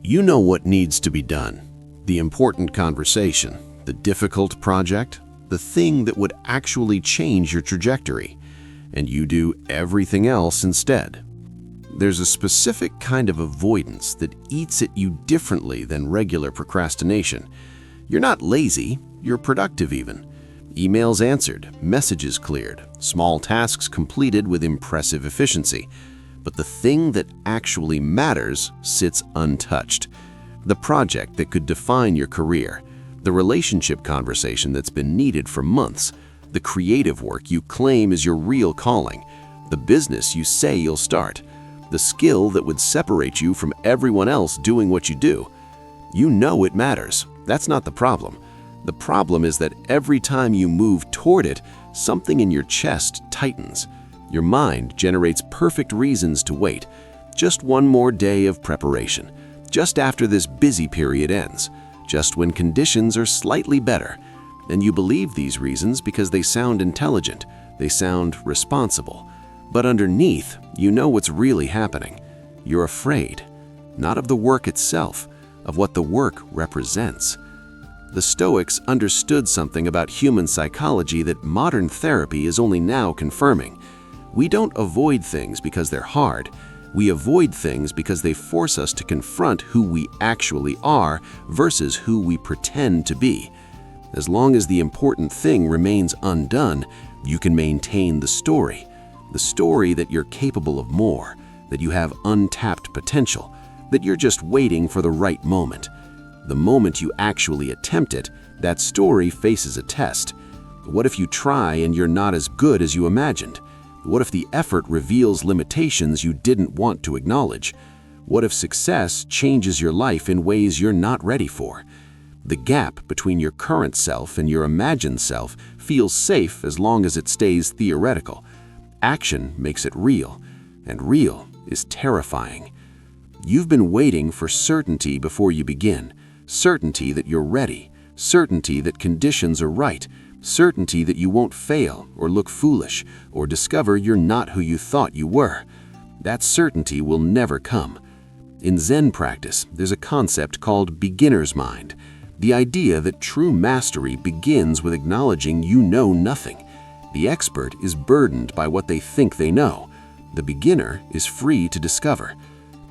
You know what needs to be done. The important conversation, the difficult project, the thing that would actually change your trajectory. And you do everything else instead. There's a specific kind of avoidance that eats at you differently than regular procrastination. You're not lazy, you're productive even. Emails answered, messages cleared, small tasks completed with impressive efficiency. But the thing that actually matters sits untouched. The project that could define your career, the relationship conversation that's been needed for months, the creative work you claim is your real calling, the business you say you'll start, the skill that would separate you from everyone else doing what you do. You know it matters. That's not the problem. The problem is that every time you move toward it, something in your chest tightens. Your mind generates perfect reasons to wait. Just one more day of preparation. Just after this busy period ends. Just when conditions are slightly better. And you believe these reasons because they sound intelligent. They sound responsible. But underneath, you know what's really happening. You're afraid. Not of the work itself, of what the work represents. The Stoics understood something about human psychology that modern therapy is only now confirming. We don't avoid things because they're hard. We avoid things because they force us to confront who we actually are versus who we pretend to be. As long as the important thing remains undone, you can maintain the story that you're capable of more, that you have untapped potential, that you're just waiting for the right moment. The moment you actually attempt it, that story faces a test. What if you try and you're not as good as you imagined? What if the effort reveals limitations you didn't want to acknowledge? What if success changes your life in ways you're not ready for? The gap between your current self and your imagined self feels safe as long as it stays theoretical. Action makes it real, and real is terrifying. You've been waiting for certainty before you begin. Certainty that you're ready. Certainty that conditions are right. Certainty that you won't fail or look foolish or discover you're not who you thought you were. That certainty will never come. In Zen practice, there's a concept called beginner's mind. The idea that true mastery begins with acknowledging you know nothing. The expert is burdened by what they think they know. The beginner is free to discover.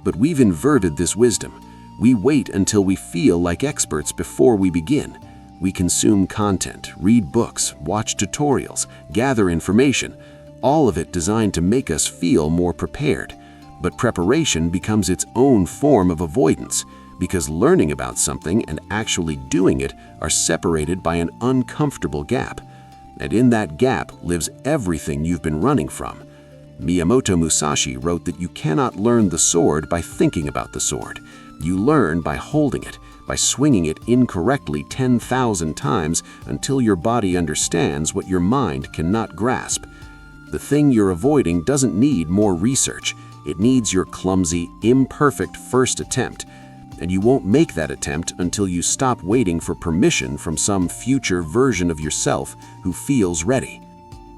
But we've inverted this wisdom. We wait until we feel like experts before we begin. We consume content, read books, watch tutorials, gather information, all of it designed to make us feel more prepared. But preparation becomes its own form of avoidance, because learning about something and actually doing it are separated by an uncomfortable gap. And in that gap lives everything you've been running from. Miyamoto Musashi wrote that you cannot learn the sword by thinking about the sword. You learn by holding it, by swinging it incorrectly 10,000 times until your body understands what your mind cannot grasp. The thing you're avoiding doesn't need more research. It needs your clumsy, imperfect first attempt. And you won't make that attempt until you stop waiting for permission from some future version of yourself who feels ready.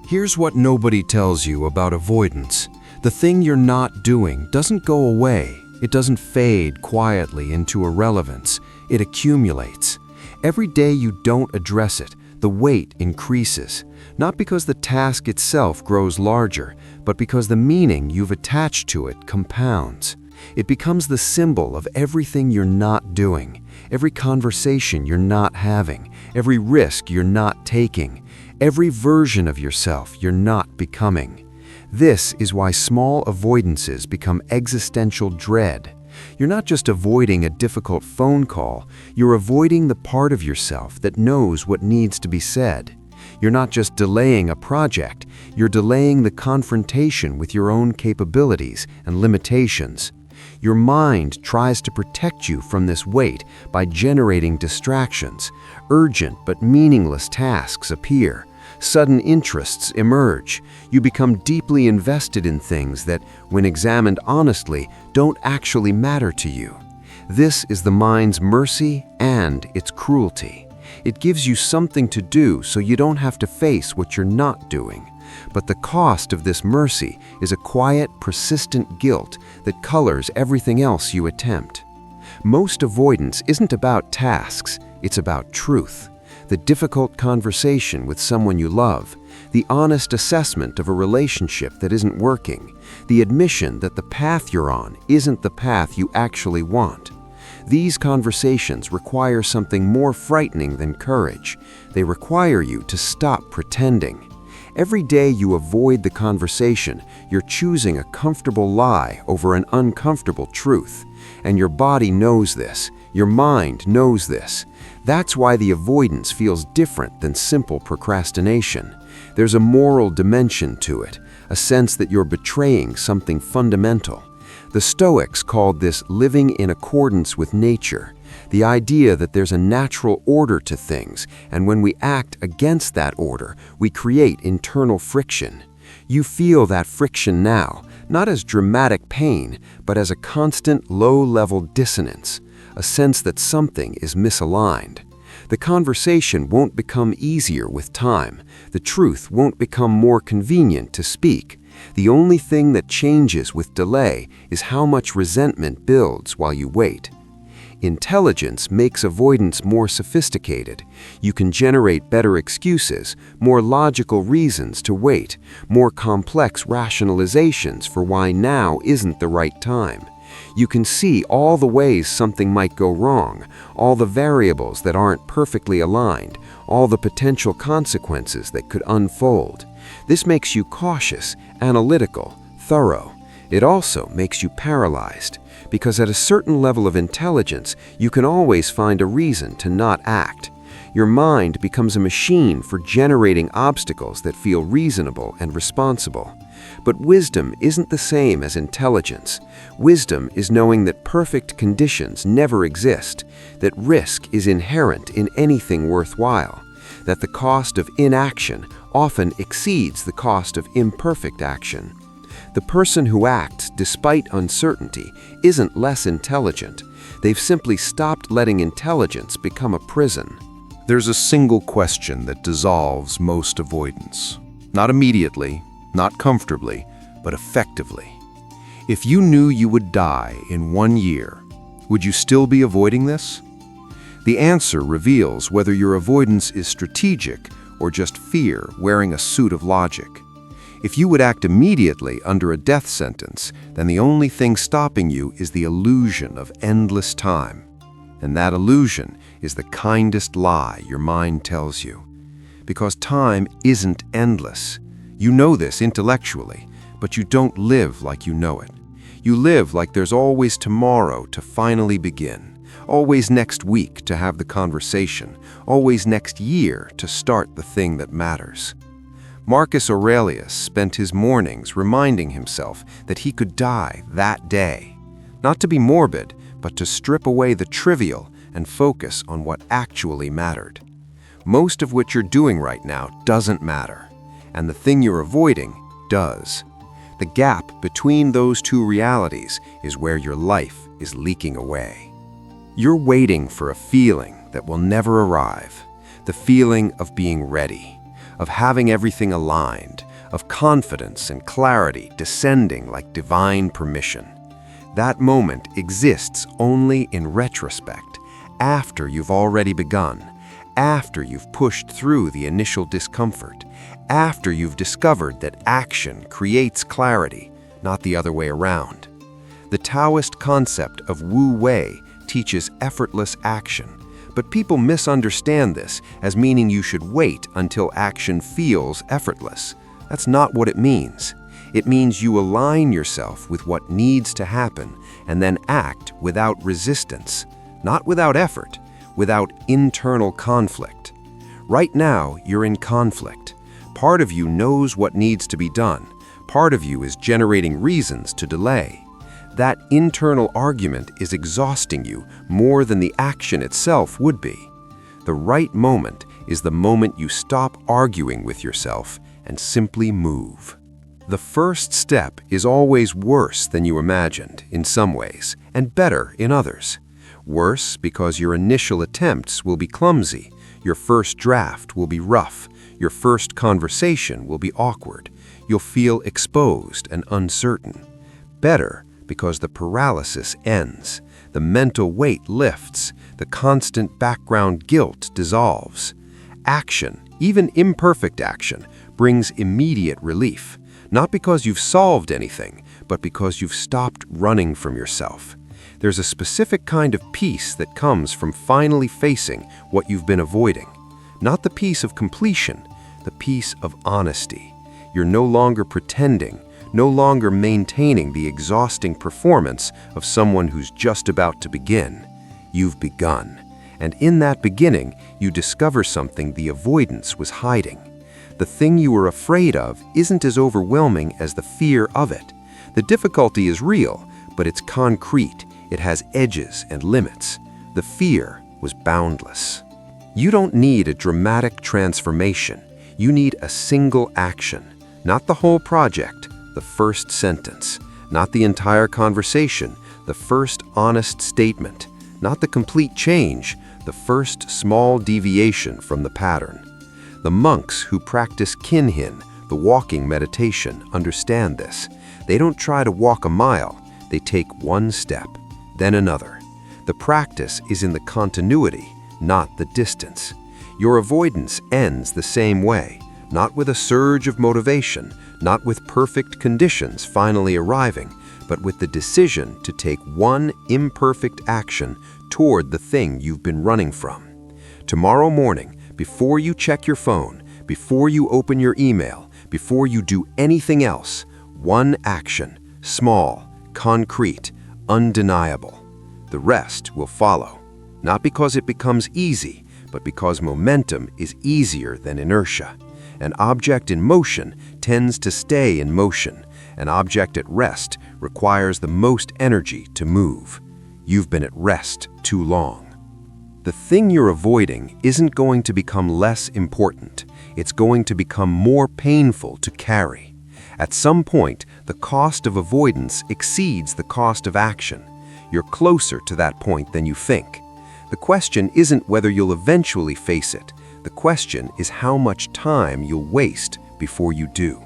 Here's what nobody tells you about avoidance. The thing you're not doing doesn't go away. It doesn't fade quietly into irrelevance. It accumulates. Every day you don't address it, the weight increases. Not because the task itself grows larger, but because the meaning you've attached to it compounds. It becomes the symbol of everything you're not doing, every conversation you're not having, every risk you're not taking, every version of yourself you're not becoming. This is why small avoidances become existential dread. You're not just avoiding a difficult phone call, you're avoiding the part of yourself that knows what needs to be said. You're not just delaying a project, you're delaying the confrontation with your own capabilities and limitations. Your mind tries to protect you from this weight by generating distractions. Urgent but meaningless tasks appear. Sudden interests emerge. You become deeply invested in things that, when examined honestly, don't actually matter to you. This is the mind's mercy and its cruelty. It gives you something to do so you don't have to face what you're not doing. But the cost of this mercy is a quiet, persistent guilt that colors everything else you attempt. Most avoidance isn't about tasks, it's about truth. The difficult conversation with someone you love, the honest assessment of a relationship that isn't working, the admission that the path you're on isn't the path you actually want. These conversations require something more frightening than courage. They require you to stop pretending. Every day you avoid the conversation, you're choosing a comfortable lie over an uncomfortable truth. And your body knows this. Your mind knows this. That's why the avoidance feels different than simple procrastination. There's a moral dimension to it, a sense that you're betraying something fundamental. The Stoics called this living in accordance with nature, the idea that there's a natural order to things, and when we act against that order, we create internal friction. You feel that friction now, not as dramatic pain, but as a constant low-level dissonance, a sense that something is misaligned. The conversation won't become easier with time. The truth won't become more convenient to speak. The only thing that changes with delay is how much resentment builds while you wait. Intelligence makes avoidance more sophisticated. You can generate better excuses, more logical reasons to wait, more complex rationalizations for why now isn't the right time. You can see all the ways something might go wrong, all the variables that aren't perfectly aligned, all the potential consequences that could unfold. This makes you cautious, analytical, thorough. It also makes you paralyzed, because at a certain level of intelligence, you can always find a reason to not act. Your mind becomes a machine for generating obstacles that feel reasonable and responsible. But wisdom isn't the same as intelligence. Wisdom is knowing that perfect conditions never exist, that risk is inherent in anything worthwhile, that the cost of inaction often exceeds the cost of imperfect action. The person who acts despite uncertainty isn't less intelligent. They've simply stopped letting intelligence become a prison. There's a single question that dissolves most avoidance. Not immediately, not comfortably, but effectively. If you knew you would die in 1 year, would you still be avoiding this? The answer reveals whether your avoidance is strategic or just fear wearing a suit of logic. If you would act immediately under a death sentence, then the only thing stopping you is the illusion of endless time. And that illusion is the kindest lie your mind tells you. Because time isn't endless. You know this intellectually, but you don't live like you know it. You live like there's always tomorrow to finally begin, always next week to have the conversation, always next year to start the thing that matters. Marcus Aurelius spent his mornings reminding himself that he could die that day. Not to be morbid, but to strip away the trivial and focus on what actually mattered. Most of what you're doing right now doesn't matter, and the thing you're avoiding does. The gap between those two realities is where your life is leaking away. You're waiting for a feeling that will never arrive, the feeling of being ready, of having everything aligned, of confidence and clarity descending like divine permission. That moment exists only in retrospect, after you've already begun, after you've pushed through the initial discomfort, after you've discovered that action creates clarity, not the other way around. The Taoist concept of Wu Wei teaches effortless action, but people misunderstand this as meaning you should wait until action feels effortless. That's not what it means. It means you align yourself with what needs to happen and then act without resistance, not without effort, without internal conflict. Right now, you're in conflict. Part of you knows what needs to be done. Part of you is generating reasons to delay. That internal argument is exhausting you more than the action itself would be. The right moment is the moment you stop arguing with yourself and simply move. The first step is always worse than you imagined in some ways, and better in others. Worse because your initial attempts will be clumsy, your first draft will be rough, your first conversation will be awkward, you'll feel exposed and uncertain. Better because the paralysis ends. The mental weight lifts. The constant background guilt dissolves. Action, even imperfect action, brings immediate relief. Not because you've solved anything, but because you've stopped running from yourself. There's a specific kind of peace that comes from finally facing what you've been avoiding. Not the peace of completion, the peace of honesty. You're no longer pretending, no longer maintaining the exhausting performance of someone who's just about to begin. You've begun. And in that beginning, you discover something the avoidance was hiding. The thing you were afraid of isn't as overwhelming as the fear of it. The difficulty is real, but it's concrete. It has edges and limits. The fear was boundless. You don't need a dramatic transformation. You need a single action. Not the whole project, the first sentence. Not the entire conversation, the first honest statement. Not the complete change, the first small deviation from the pattern. The monks who practice kinhin, the walking meditation, understand this. They don't try to walk a mile. They take one step, then another. The practice is in the continuity, not the distance. Your avoidance ends the same way, not with a surge of motivation, not with perfect conditions finally arriving, but with the decision to take one imperfect action toward the thing you've been running from. Tomorrow morning, before you check your phone, before you open your email, before you do anything else, one action, small, concrete, undeniable. The rest will follow, not because it becomes easy, but because momentum is easier than inertia. An object in motion tends to stay in motion. An object at rest requires the most energy to move. You've been at rest too long. The thing you're avoiding isn't going to become less important. It's going to become more painful to carry. At some point, the cost of avoidance exceeds the cost of action. You're closer to that point than you think. The question isn't whether you'll eventually face it. The question is how much time you'll waste before you do.